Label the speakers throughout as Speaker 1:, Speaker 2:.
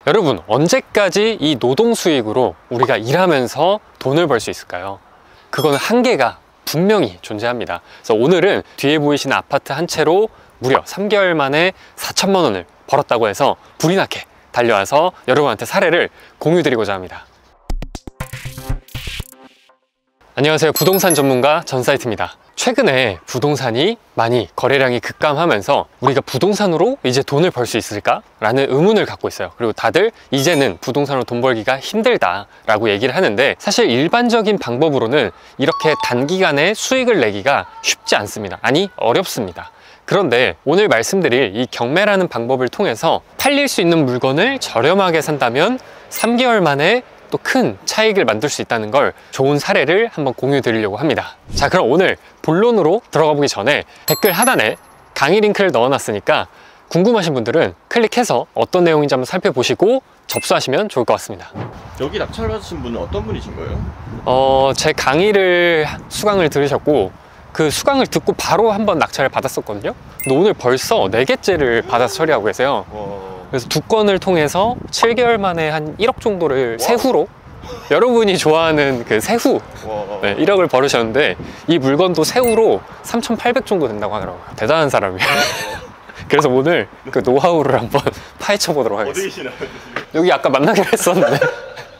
Speaker 1: 여러분, 언제까지 이 노동 수익으로 우리가 일하면서 돈을 벌 수 있을까요? 그거는 한계가 분명히 존재합니다. 그래서 오늘은 뒤에 보이시는 아파트 한 채로 무려 3개월 만에 4천만 원을 벌었다고 해서 불이 나게 달려와서 여러분한테 사례를 공유드리고자 합니다. 안녕하세요. 부동산 전문가 전사이트입니다. 최근에 부동산이 많이 거래량이 급감하면서 우리가 부동산으로 이제 돈을 벌 수 있을까? 라는 의문을 갖고 있어요. 그리고 다들 이제는 부동산으로 돈 벌기가 힘들다 라고 얘기를 하는데, 사실 일반적인 방법으로는 이렇게 단기간에 수익을 내기가 쉽지 않습니다. 아니, 어렵습니다. 그런데 오늘 말씀드릴 이 경매라는 방법을 통해서 팔릴 수 있는 물건을 저렴하게 산다면 3개월 만에 또 큰 차익을 만들 수 있다는 걸 좋은 사례를 한번 공유 드리려고 합니다. 자, 그럼 오늘 본론으로 들어가 보기 전에 댓글 하단에 강의 링크를 넣어 놨으니까 궁금하신 분들은 클릭해서 어떤 내용인지 한번 살펴보시고 접수하시면 좋을 것 같습니다.
Speaker 2: 여기 낙찰 받으신 분은 어떤 분이신 거예요?
Speaker 1: 제 강의를 수강을 들으셨고 그 수강을 듣고 바로 한번 낙찰을 받았었거든요. 근데 오늘 벌써 4개째를 받아서 처리하고 계세요. 그래서 2건을 통해서 7개월 만에 한 1억 정도를 세후로, 여러분이 좋아하는 그 세후, 1억을 벌으셨는데 이 물건도 세후로 3,800 정도 된다고 하더라고요. 대단한 사람이에요. 그래서 오늘 그 노하우를 한번 파헤쳐 보도록 하겠습니다.
Speaker 2: 어디 계시나요?
Speaker 1: 여기 아까 만나기로 했었는데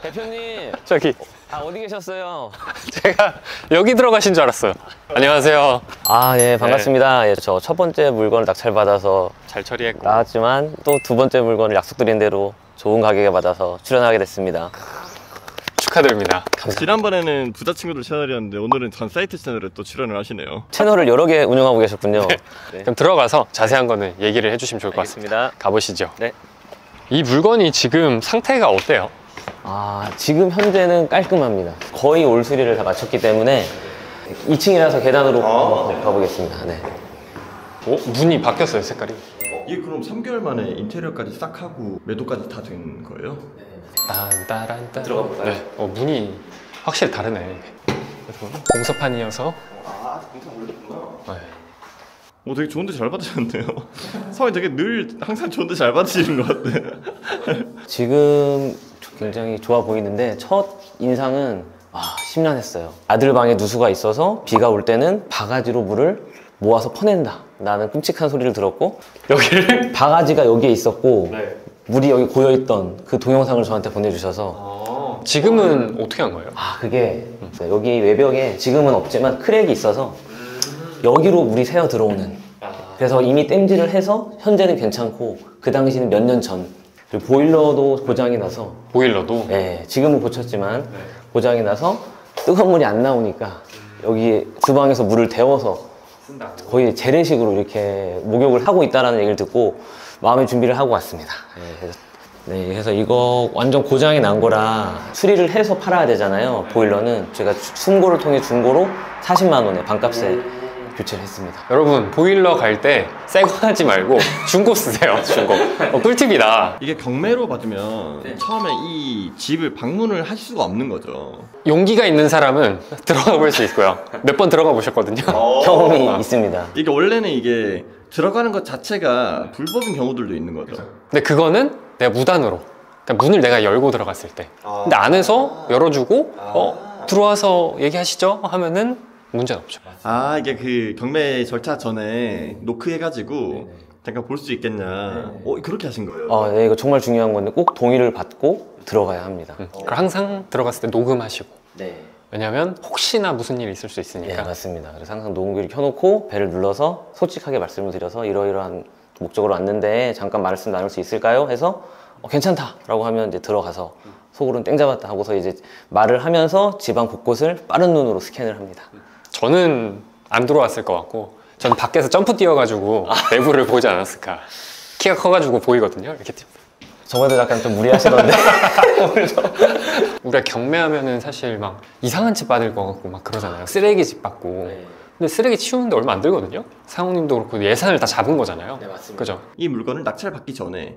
Speaker 3: 대표님,
Speaker 1: 저기
Speaker 3: 어디 계셨어요?
Speaker 1: 제가 여기 들어가신 줄 알았어요. 안녕하세요.
Speaker 3: 네, 반갑습니다. 저 첫 번째 물건을 낙찰받아서
Speaker 1: 잘 처리했고
Speaker 3: 나왔지만 또 두 번째 물건을 약속드린 대로 좋은 가격에 받아서 출연하게 됐습니다.
Speaker 1: 축하드립니다.
Speaker 2: 지난번에는 부자 친구들 채널이었는데 오늘은 전 사이트 채널에 또 출연을 하시네요.
Speaker 3: 채널을 여러 개 운영하고 계셨군요.
Speaker 1: 네. 그럼 들어가서 자세한 거는 얘기를 해주시면 좋을 것 같습니다. 가보시죠.
Speaker 3: 네.
Speaker 1: 이 물건이 지금 상태가 어때요?
Speaker 3: 지금 현재는 깔끔합니다. 거의 올 수리를 다 마쳤기 때문에 2층이라서 계단으로 가보겠습니다. 네.
Speaker 1: 문이 바뀌었어요, 색깔이.
Speaker 2: 이게 그럼 3개월 만에 인테리어까지 싹 하고 매도까지 다 된 거예요?
Speaker 1: 딴따란따.
Speaker 3: 들어가 볼까요?
Speaker 1: 네. 문이 확실히 다르네. 그래서 공사판이어서.
Speaker 2: 공사 올렸구나.
Speaker 1: 네.
Speaker 2: 되게 좋은데 잘 받으셨네요. 사장님 되게 늘 항상 좋은데 잘 받으시는 것 같아요.
Speaker 3: 지금 굉장히 좋아 보이는데 첫 인상은 심란했어요. 아들 방에 누수가 있어서 비가 올 때는 바가지로 물을 모아서 퍼낸다 라는 끔찍한 소리를 들었고,
Speaker 1: 여기를?
Speaker 3: 바가지가 여기에 있었고
Speaker 1: 네.
Speaker 3: 물이 여기 고여있던 그 동영상을 저한테 보내주셔서
Speaker 1: 지금은 어떻게 한 거예요?
Speaker 3: 그게 여기 외벽에 지금은 없지만 크랙이 있어서 여기로 물이 새어 들어오는, 그래서 이미 땜질을 해서 현재는 괜찮고 그 당시는 몇 년 전, 그리고 보일러도 고장이 나서,
Speaker 1: 보일러도?
Speaker 3: 네, 지금은 고쳤지만 고장이 나서 뜨거운 물이 안 나오니까 여기 주방에서 물을 데워서 거의 재래식으로 이렇게 목욕을 하고 있다는 얘기를 듣고 마음의 준비를 하고 왔습니다. 그래서 이거 완전 고장이 난 거라 수리를 해서 팔아야 되잖아요. 보일러는 제가 중고를 통해 중고로 40만 원에 반값에 교체를 했습니다.
Speaker 1: 여러분, 보일러 갈 때 새 거 하지 말고 중고 쓰세요. 중고. 꿀팁이다.
Speaker 2: 이게 경매로 받으면 처음에 이 집을 방문을 할 수가 없는 거죠.
Speaker 1: 용기가 있는 사람은 들어가 볼 수 있고요. 몇 번 들어가 보셨거든요.
Speaker 3: 경험이 있습니다.
Speaker 2: 이게 원래는 이게 들어가는 것 자체가 불법인 경우들도 있는 거죠.
Speaker 1: 근데 그거는 내가 무단으로, 그러니까 문을 내가 열고 들어갔을 때. 근데 안에서 열어주고 들어와서 얘기하시죠 하면은 문제는 없죠.
Speaker 2: 이게 그 경매 절차 전에 노크해가지고 잠깐 볼 수 있겠냐. 그렇게 하신 거예요?
Speaker 3: 네, 이거 정말 중요한 건데 꼭 동의를 받고 들어가야 합니다.
Speaker 1: 그럼 항상 들어갔을 때 녹음하시고.
Speaker 3: 네.
Speaker 1: 왜냐면 혹시나 무슨 일이 있을 수 있으니까.
Speaker 3: 네, 맞습니다. 그래서 항상 녹음기를 켜놓고 벨을 눌러서 솔직하게 말씀을 드려서 이러이러한 목적으로 왔는데 잠깐 말씀 나눌 수 있을까요? 해서 괜찮다 라고 하면 이제 들어가서 속으로는 땡 잡았다 하고서 이제 말을 하면서 집안 곳곳을 빠른 눈으로 스캔을 합니다.
Speaker 1: 저는 안 들어왔을 것 같고, 저는 밖에서 점프 뛰어가지고 내부를 보지 않았을까. 키가 커가지고 보이거든요. 이렇게.
Speaker 3: 저번에도 약간 좀 무리하시던데.
Speaker 1: 우리가 경매하면은 사실 막 이상한 집 받을 것 같고 막 그러잖아요. 쓰레기 집 받고. 근데 쓰레기 치우는데 얼마 안 들거든요. 사장님도 그렇고 예산을 다 잡은 거잖아요.
Speaker 3: 네, 맞습니다.
Speaker 1: 그죠?
Speaker 2: 이 물건을 낙찰 받기 전에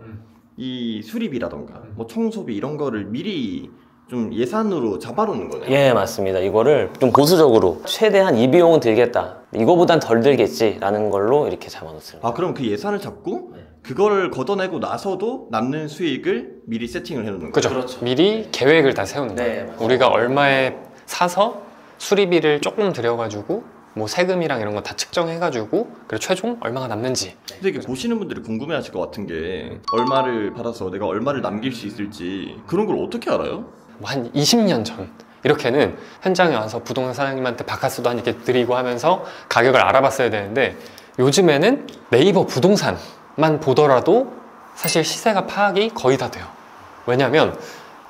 Speaker 2: 이 수리비라던가 뭐 청소비 이런 거를 미리 좀 예산으로 잡아놓는 거네요.
Speaker 3: 예, 맞습니다. 이거를 좀 보수적으로 최대한 이 비용은 들겠다, 이거보단 덜 들겠지 라는 걸로 이렇게 잡아놓습니다.
Speaker 2: 그럼 그 예산을 잡고 그걸 걷어내고 나서도 남는 수익을 미리 세팅을 해놓는 거예요.
Speaker 1: 그죠?
Speaker 3: 그렇죠.
Speaker 1: 미리 계획을 다 세우는
Speaker 3: 네,
Speaker 1: 거예요.
Speaker 3: 맞아요.
Speaker 1: 우리가 얼마에 사서 수리비를 조금 들여가지고 뭐 세금이랑 이런 거 다 측정해가지고 그리고 최종 얼마가 남는지.
Speaker 2: 근데 이게 보시는 분들이 궁금해하실 것 같은 게 얼마를 받아서 내가 얼마를 남길 수 있을지 그런 걸 어떻게 알아요?
Speaker 1: 뭐 한 20년 전 이렇게는 현장에 와서 부동산 사장님한테 바카스도 한 이렇게 드리고 하면서 가격을 알아봤어야 되는데 요즘에는 네이버 부동산만 보더라도 사실 시세가 파악이 거의 다 돼요. 왜냐하면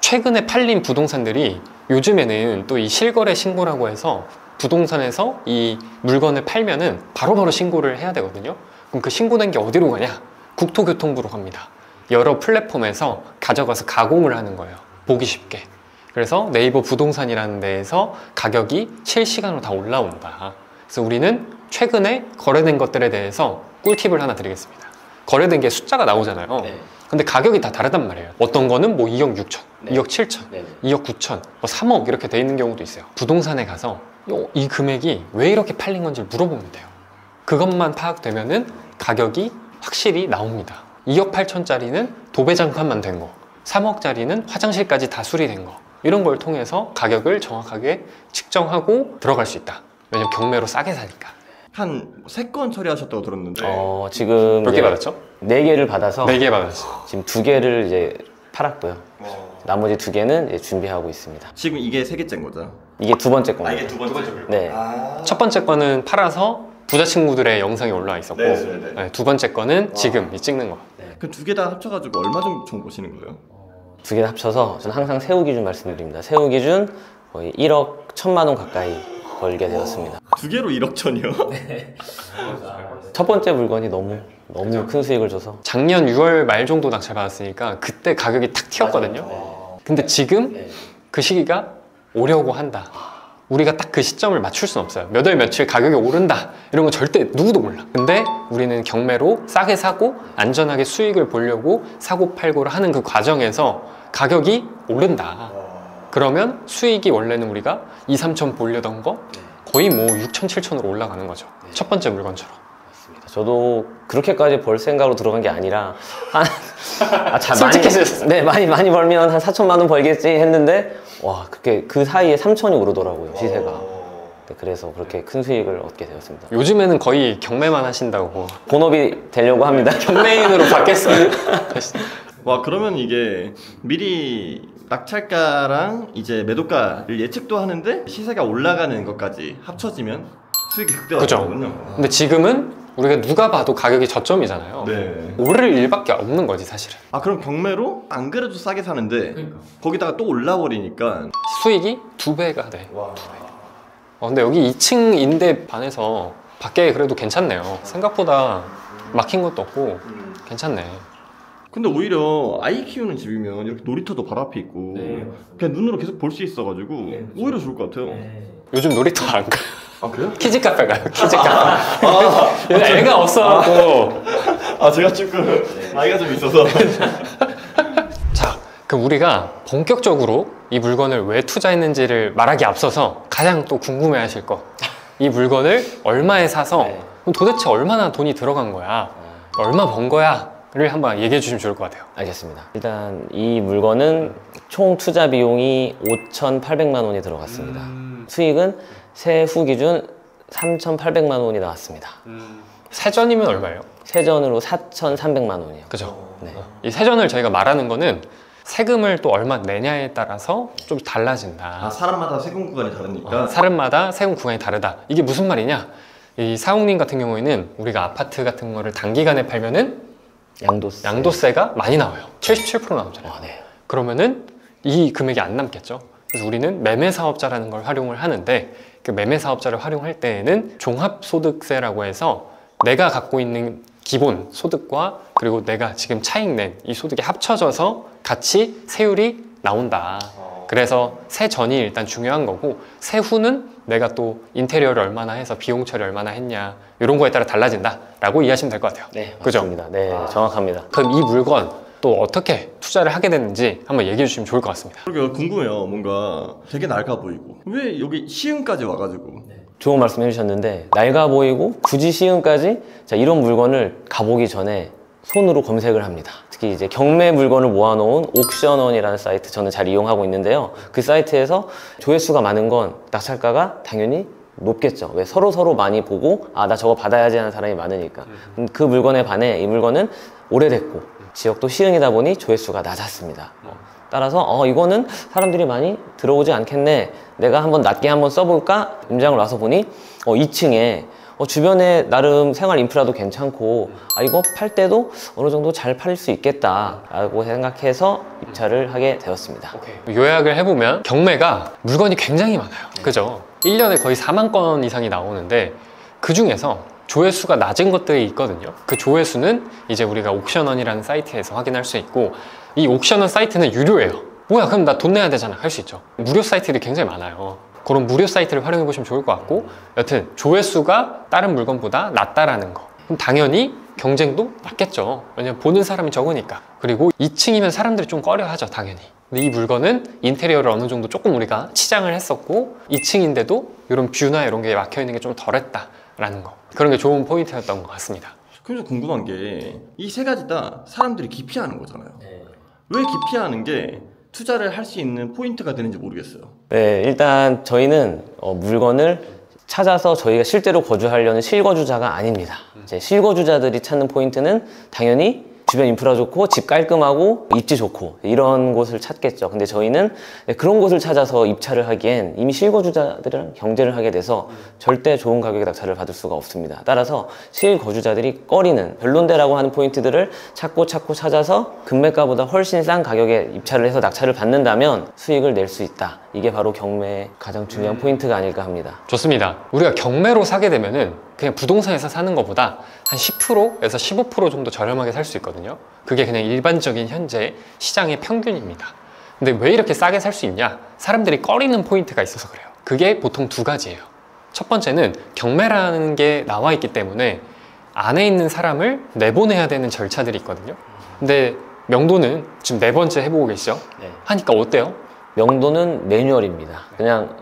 Speaker 1: 최근에 팔린 부동산들이 요즘에는 또 이 실거래 신고라고 해서 부동산에서 이 물건을 팔면은 바로바로 신고를 해야 되거든요. 그럼 그 신고된 게 어디로 가냐? 국토교통부로 갑니다. 여러 플랫폼에서 가져가서 가공을 하는 거예요. 보기 쉽게. 그래서 네이버 부동산이라는 데에서 가격이 실시간으로 다 올라온다. 그래서 우리는 최근에 거래된 것들에 대해서 꿀팁을 하나 드리겠습니다. 거래된 게 숫자가 나오잖아요.
Speaker 3: 네.
Speaker 1: 근데 가격이 다 다르단 말이에요. 어떤 거는 뭐 2억 6천,
Speaker 3: 네.
Speaker 1: 2억 7천,
Speaker 3: 네.
Speaker 1: 2억 9천, 뭐 3억 이렇게 돼 있는 경우도 있어요. 부동산에 가서 이 금액이 왜 이렇게 팔린 건지 물어보면 돼요. 그것만 파악되면은 가격이 확실히 나옵니다. 2억 8천짜리는 도배장판만 된 거, 3억짜리는 화장실까지 다 수리된 거, 이런 걸 통해서 가격을 정확하게 측정하고 들어갈 수 있다. 왜냐면 경매로 싸게 사니까.
Speaker 2: 한 3건 처리하셨다고 들었는데
Speaker 3: 지금
Speaker 1: 몇 개 받았죠?
Speaker 3: 4개를 받아서
Speaker 1: 4개 받았죠.
Speaker 3: 지금 2개를 이제 팔았고요. 나머지 2개는 이제 준비하고 있습니다.
Speaker 2: 지금 이게 3개째인 거죠?
Speaker 3: 이게 두 번째 겁니다.
Speaker 2: 두 번째 물건.
Speaker 3: 네.
Speaker 1: 첫 번째 거는 팔아서 부자 친구들의 영상이 올라와 있었고,
Speaker 2: 네, 네, 네.
Speaker 1: 두 번째 거는 지금 이 찍는 거.
Speaker 2: 그 2개 다 합쳐가지고 얼마 정도 버시는 거예요?
Speaker 3: 2개 합쳐서 저는 항상 세후 기준 말씀드립니다. 세후 기준 거의 1억 1천만 원 가까이 벌게 되었습니다.
Speaker 2: 2개로 1억 천이요?
Speaker 3: 첫 번째 물건이 너무 큰 수익을 줘서
Speaker 1: 작년 6월 말 정도 낙찰 받았으니까 그때 가격이 탁 튀었거든요. 근데 지금 그 시기가 오려고 한다. 우리가 딱 그 시점을 맞출 수는 없어요. 몇 월 며칠 가격이 오른다 이런 건 절대 누구도 몰라. 근데 우리는 경매로 싸게 사고 안전하게 수익을 보려고 사고 팔고를 하는 그 과정에서 가격이 오른다. 그러면 수익이 원래는 우리가 2, 3천 보려던 거 거의 뭐 6천, 7천으로 올라가는 거죠. 첫 번째 물건처럼.
Speaker 3: 저도 그렇게까지 벌 생각으로 들어간 게 아니라
Speaker 1: 솔직해졌어요.
Speaker 3: 많이 벌면 한 4천만 원 벌겠지 했는데 와 그렇게 그 사이에 3천이 오르더라고요 시세가. 네, 그래서 그렇게 큰 수익을 얻게 되었습니다.
Speaker 1: 요즘에는 거의 경매만 하신다고.
Speaker 3: 본업이 되려고 합니다.
Speaker 1: 경매인으로 바뀌었어요.
Speaker 2: 와, 그러면 이게 미리 낙찰가랑 이제 매도가를 예측도 하는데 시세가 올라가는 것까지 합쳐지면 수익이
Speaker 1: 그죠.
Speaker 2: 극대화되거든요.
Speaker 1: 근데 지금은 우리가 누가 봐도 가격이 저점이잖아요.
Speaker 2: 네.
Speaker 1: 오를 일밖에 없는 거지 사실은.
Speaker 2: 아, 그럼 경매로 안 그래도 싸게 사는데 거기다가 또 올라버리니까
Speaker 1: 수익이 2배가 돼. 근데 여기 2층인데 반해서 밖에 그래도 괜찮네요. 생각보다 막힌 것도 없고 괜찮네.
Speaker 2: 근데 오히려 아이 키우는 집이면 이렇게 놀이터도 바로 앞에 있고 그냥 눈으로 계속 볼 수 있어가지고 오히려 좋을 것 같아요.
Speaker 1: 요즘 놀이터 안 가요.
Speaker 2: 아, 그래요?
Speaker 1: 키즈 카페 가요. 키즈 카페. 요즘 애가 없어갖고.
Speaker 2: 아, 제가 조금 아이가 좀 있어서.
Speaker 1: 자, 그럼 우리가 본격적으로 이 물건을 왜 투자했는지를 말하기 앞서서 가장 또 궁금해하실 거. 이 물건을 얼마에 사서 그럼 도대체 얼마나 돈이 들어간 거야? 얼마 번 거야? 를 한번 얘기해 주시면 좋을 것 같아요.
Speaker 3: 알겠습니다. 일단 이 물건은 총 투자 비용이 5,800만 원이 들어갔습니다. 수익은 세후 기준 3,800만 원이 나왔습니다.
Speaker 1: 세전이면 얼마예요?
Speaker 3: 세전으로 4,300만 원이요.
Speaker 1: 그죠?
Speaker 3: 네.
Speaker 1: 이 세전을 저희가 말하는 거는 세금을 또 얼마 내냐에 따라서 좀 달라진다.
Speaker 2: 아, 사람마다 세금 구간이 다르니까.
Speaker 1: 사람마다 세금 구간이 다르다. 이게 무슨 말이냐? 이 사옥님 같은 경우에는 우리가 아파트 같은 거를 단기간에 팔면은 양도세가 많이 나와요. 77% 나오잖아요.
Speaker 3: 네.
Speaker 1: 그러면은 이 금액이 안 남겠죠. 그래서 우리는 매매사업자라는 걸 활용을 하는데 그 매매사업자를 활용할 때에는 종합소득세라고 해서 내가 갖고 있는 기본 소득과 그리고 내가 지금 차익 낸 이 소득이 합쳐져서 같이 세율이 나온다. 그래서 세전이 일단 중요한 거고 세후는 내가 또 인테리어를 얼마나 해서 비용 처리 얼마나 했냐 이런 거에 따라 달라진다 라고 이해하시면 될 것 같아요.
Speaker 3: 네,
Speaker 1: 그죠?
Speaker 3: 맞습니다. 네, 정확합니다.
Speaker 1: 그럼 이 물건 또 어떻게 투자를 하게 됐는지 한번 얘기해 주시면 좋을 것 같습니다.
Speaker 2: 그러게 궁금해요. 뭔가 되게 낡아 보이고 왜 여기 시흥까지 와가지고.
Speaker 3: 좋은 말씀 해주셨는데 낡아 보이고 굳이 시흥까지 자, 이런 물건을 가보기 전에 손으로 검색을 합니다. 특히 이제 경매 물건을 모아놓은 옥션원이라는 사이트 저는 잘 이용하고 있는데요. 그 사이트에서 조회수가 많은 건 낙찰가가 당연히 높겠죠. 왜 서로 많이 보고 아, 나 저거 받아야지 하는 사람이 많으니까. 그 물건에 반해 이 물건은 오래됐고 지역도 시흥이다 보니 조회수가 낮았습니다. 따라서 이거는 사람들이 많이 들어오지 않겠네, 내가 한번 낮게 한번 써볼까 임장을 와서 보니 2층에 주변에 나름 생활 인프라도 괜찮고 이거 팔 때도 어느 정도 잘 팔릴 수 있겠다 라고 생각해서 입찰을 하게 되었습니다.
Speaker 1: 요약을 해보면 경매가 물건이 굉장히 많아요. 그죠? 1년에 거의 4만 건 이상이 나오는데 그 중에서 조회수가 낮은 것들이 있거든요. 그 조회수는 이제 우리가 옥션원이라는 사이트에서 확인할 수 있고, 이 옥션원 사이트는 유료예요. 뭐야, 그럼 나 돈 내야 되잖아 할 수 있죠. 무료 사이트들이 굉장히 많아요. 그런 무료 사이트를 활용해 보시면 좋을 것 같고, 여튼 조회수가 다른 물건보다 낮다라는 거, 그럼 당연히 경쟁도 낮겠죠. 왜냐면 보는 사람이 적으니까. 그리고 2층이면 사람들이 좀 꺼려하죠, 당연히. 근데 이 물건은 인테리어를 어느 정도 조금 우리가 치장을 했었고 2층인데도 이런 뷰나 이런 게 막혀 있는 게 좀 덜했다라는 거, 그런 게 좋은 포인트였던 것 같습니다.
Speaker 2: 그래서 궁금한 게 이 세 가지 다 사람들이 기피하는 거잖아요. 왜 기피하는 게 투자를 할 수 있는 포인트가 되는지 모르겠어요.
Speaker 3: 네, 일단 저희는 물건을 찾아서 저희가 실제로 거주하려는 실거주자가 아닙니다. 이제 실거주자들이 찾는 포인트는 당연히 주변 인프라 좋고 집 깔끔하고 입지 좋고 이런 곳을 찾겠죠. 근데 저희는 그런 곳을 찾아서 입찰을 하기엔 이미 실거주자들이랑 경쟁을 하게 돼서 절대 좋은 가격에 낙찰을 받을 수가 없습니다. 따라서 실거주자들이 꺼리는 별론데라고 하는 포인트들을 찾고 찾아서 금매가보다 훨씬 싼 가격에 입찰을 해서 낙찰을 받는다면 수익을 낼 수 있다. 이게 바로 경매의 가장 중요한 포인트가 아닐까 합니다.
Speaker 1: 좋습니다. 우리가 경매로 사게 되면은 그냥 부동산에서 사는 것보다 한 10%에서 15% 정도 저렴하게 살 수 있거든요. 그게 그냥 일반적인 현재 시장의 평균입니다. 근데 왜 이렇게 싸게 살 수 있냐? 사람들이 꺼리는 포인트가 있어서 그래요. 그게 보통 두 가지예요. 첫 번째는 경매라는 게 나와 있기 때문에 안에 있는 사람을 내보내야 되는 절차들이 있거든요. 근데 명도는 지금 4번째 해보고 계시죠?
Speaker 3: 네.
Speaker 1: 하니까 어때요?
Speaker 3: 명도는 매뉴얼입니다. 그냥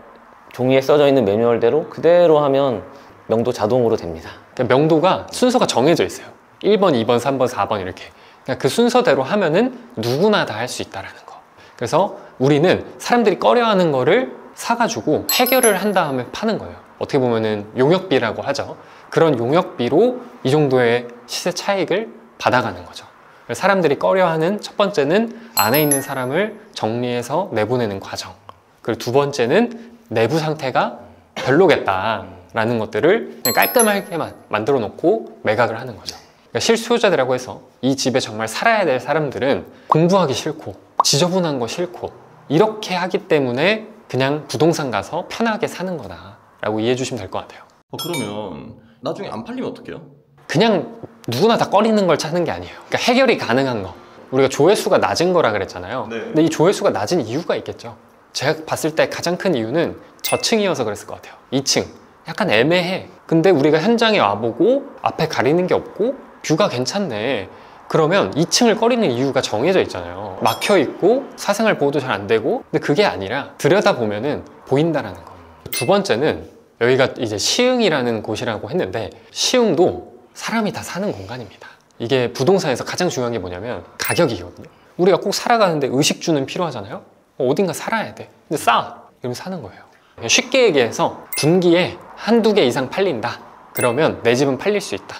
Speaker 3: 종이에 써져 있는 매뉴얼대로 그대로 하면 명도 자동으로 됩니다.
Speaker 1: 그러니까 명도가 순서가 정해져 있어요. 1번, 2번, 3번, 4번 이렇게. 그러니까 그 순서대로 하면은 누구나 다 할 수 있다라는 거. 그래서 우리는 사람들이 꺼려하는 거를 사가지고 해결을 한 다음에 파는 거예요. 어떻게 보면은 용역비라고 하죠. 그런 용역비로 이 정도의 시세 차익을 받아가는 거죠. 사람들이 꺼려하는 첫 번째는 안에 있는 사람을 정리해서 내보내는 과정. 그리고 두 번째는 내부 상태가 별로겠다라는 것들을 그냥 깔끔하게 만들어 놓고 매각을 하는 거죠. 그러니까 실수요자들이라고 해서 이 집에 정말 살아야 될 사람들은 공부하기 싫고 지저분한 거 싫고 이렇게 하기 때문에 그냥 부동산 가서 편하게 사는 거다라고 이해해 주시면 될 것 같아요.
Speaker 2: 그러면 나중에 안 팔리면 어떡해요?
Speaker 1: 그냥 누구나 다 꺼리는 걸 찾는 게 아니에요. 그러니까 해결이 가능한 거. 우리가 조회수가 낮은 거라 그랬잖아요.
Speaker 2: 네.
Speaker 1: 근데 이 조회수가 낮은 이유가 있겠죠. 제가 봤을 때 가장 큰 이유는 저층이어서 그랬을 것 같아요. 2층. 약간 애매해. 근데 우리가 현장에 와보고 앞에 가리는 게 없고 뷰가 괜찮네. 그러면 2층을 꺼리는 이유가 정해져 있잖아요. 막혀 있고 사생활 보호도 잘 안 되고. 근데 그게 아니라 들여다보면은 보인다라는 거. 두 번째는 여기가 이제 시흥이라는 곳이라고 했는데 시흥도 사람이 다 사는 공간입니다. 이게 부동산에서 가장 중요한 게 뭐냐면 가격이거든요. 우리가 꼭 살아가는데 의식주는 필요하잖아요. 어딘가 살아야 돼. 근데 싸. 그러면 사는 거예요. 쉽게 얘기해서 분기에 한두 개 이상 팔린다. 그러면 내 집은 팔릴 수 있다.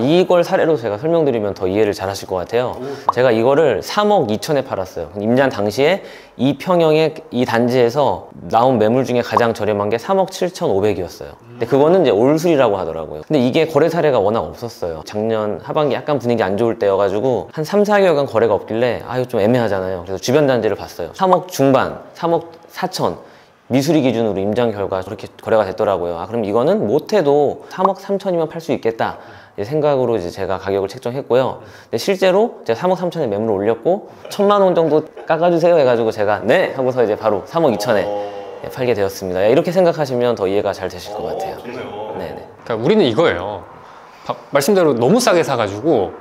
Speaker 3: 이걸 사례로 제가 설명드리면 더 이해를 잘 하실 것 같아요. 제가 이거를 3억 2천에 팔았어요. 임장 당시에 이 평형의 이 단지에서 나온 매물 중에 가장 저렴한 게 3억 7,500이었어요. 근데 그거는 이제 올술이라고 하더라고요. 근데 이게 거래 사례가 워낙 없었어요. 작년 하반기 약간 분위기 안 좋을 때여가지고 한 3, 4개월간 거래가 없길래 이거 좀 애매하잖아요. 그래서 주변 단지를 봤어요. 3억 중반, 3억 4천. 미수리 기준으로 임장 결과 그렇게 거래가 됐더라고요. 그럼 이거는 못해도 3억 3천이면 팔 수 있겠다. 생각으로 이제 제가 가격을 책정했고요. 근데 실제로 제가 3억 3천에 매물을 올렸고 1,000만 원 정도 깎아주세요 해가지고 제가 네 하고서 이제 바로 3억 2천에 팔게 되었습니다. 이렇게 생각하시면 더 이해가 잘 되실 것 같아요. 네네.
Speaker 1: 그러니까 우리는 이거예요. 말씀대로 너무 싸게 사가지고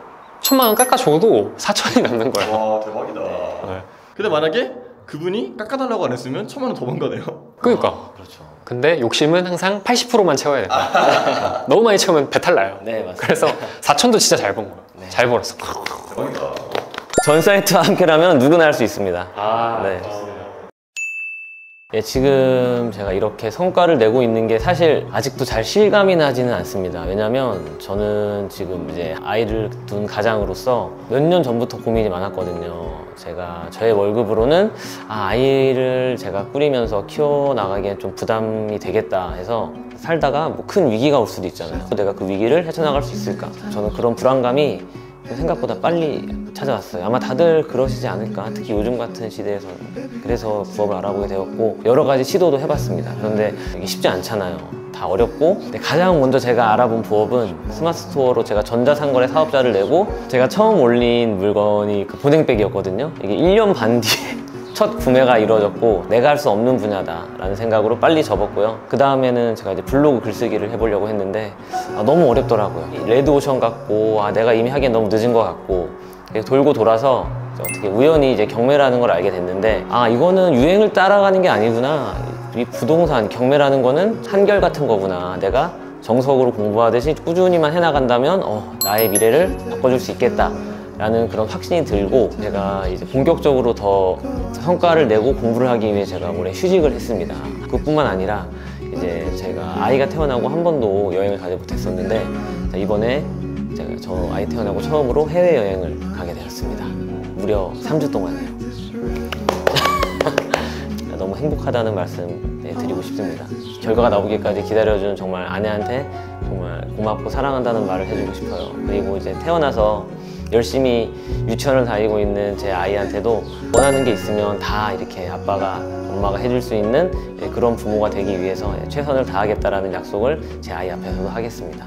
Speaker 1: 1,000만 원 깎아줘도 4천이 남는 거야.
Speaker 2: 와 대박이다.
Speaker 1: 네.
Speaker 2: 근데 만약에 그분이 깎아달라고 안 했으면 1,000만 원 더 번 거네요.
Speaker 1: 그러니까.
Speaker 3: 그렇죠.
Speaker 1: 근데 욕심은 항상 80%만 채워야 된다. 너무 많이 채우면 배탈 나요.
Speaker 3: 네, 맞습니다.
Speaker 1: 그래서 4천도 진짜 잘 번 거예요. 잘 벌었어.
Speaker 3: 전 사이트와 함께라면 누구나 할 수 있습니다. 네. 예, 지금 제가 이렇게 성과를 내고 있는 게 사실 아직도 잘 실감이 나지는 않습니다. 왜냐면 저는 지금 이제 아이를 둔 가장으로서 몇 년 전부터 고민이 많았거든요. 제가 저의 월급으로는 아이를 제가 꾸리면서 키워나가기엔 좀 부담이 되겠다 해서 살다가 뭐 큰 위기가 올 수도 있잖아요. 내가 그 위기를 헤쳐나갈 수 있을까? 저는 그런 불안감이 생각보다 빨리 찾아왔어요. 아마 다들 그러시지 않을까, 특히 요즘 같은 시대에서는. 그래서 부업을 알아보게 되었고 여러 가지 시도도 해봤습니다. 그런데 이게 쉽지 않잖아요. 다 어렵고. 근데 가장 먼저 제가 알아본 부업은 스마트 스토어로 제가 전자상거래 사업자를 내고 제가 처음 올린 물건이 그 보냉백이었거든요. 이게 1년 반 뒤에 첫 구매가 이루어졌고 내가 할 수 없는 분야다라는 생각으로 빨리 접었고요. 그 다음에는 제가 이제 블로그 글쓰기를 해보려고 했는데 너무 어렵더라고요. 레드오션 같고 내가 이미 하기엔 너무 늦은 것 같고 돌고 돌아서 어떻게 우연히 이제 경매라는 걸 알게 됐는데 이거는 유행을 따라가는 게 아니구나. 이 부동산 경매라는 거는 한결같은 거구나. 내가 정석으로 공부하듯이 꾸준히만 해나간다면 나의 미래를 바꿔줄 수 있겠다 라는 그런 확신이 들고 제가 이제 본격적으로 더 성과를 내고 공부를 하기 위해 제가 올해 휴직을 했습니다. 그뿐만 아니라 이제 제가 아이가 태어나고 한 번도 여행을 가지 못했었는데 이번에 제가 저 아이 태어나고 처음으로 해외여행을 가게 되었습니다. 무려 3주 동안이요. 너무 행복하다는 말씀 드리고 싶습니다. 결과가 나오기까지 기다려준 정말 아내한테 정말 고맙고 사랑한다는 말을 해주고 싶어요. 그리고 이제 태어나서 열심히 유치원을 다니고 있는 제 아이한테도 원하는 게 있으면 다 이렇게 아빠가 엄마가 해줄 수 있는 그런 부모가 되기 위해서 최선을 다하겠다라는 약속을 제 아이 앞에서도 하겠습니다.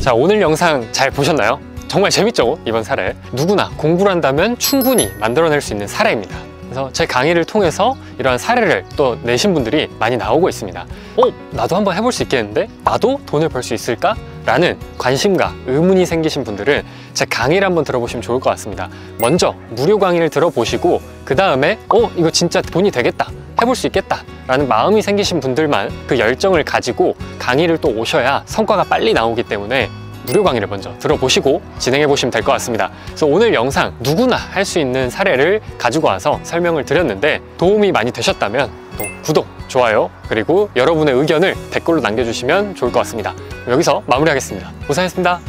Speaker 1: 자, 오늘 영상 잘 보셨나요? 정말 재밌죠? 이번 사례. 누구나 공부를 한다면 충분히 만들어낼 수 있는 사례입니다. 그래서 제 강의를 통해서 이러한 사례를 또 내신 분들이 많이 나오고 있습니다. 나도 한번 해볼 수 있겠는데? 나도 돈을 벌 수 있을까? 라는 관심과 의문이 생기신 분들은 제 강의를 한번 들어보시면 좋을 것 같습니다. 먼저 무료 강의를 들어보시고 그 다음에 이거 진짜 돈이 되겠다, 해볼 수 있겠다 라는 마음이 생기신 분들만 그 열정을 가지고 강의를 또 오셔야 성과가 빨리 나오기 때문에 무료 강의를 먼저 들어보시고 진행해 보시면 될 것 같습니다. 그래서 오늘 영상 누구나 할 수 있는 사례를 가지고 와서 설명을 드렸는데 도움이 많이 되셨다면 또 구독, 좋아요, 그리고 여러분의 의견을 댓글로 남겨주시면 좋을 것 같습니다. 여기서 마무리하겠습니다. 고생하셨습니다.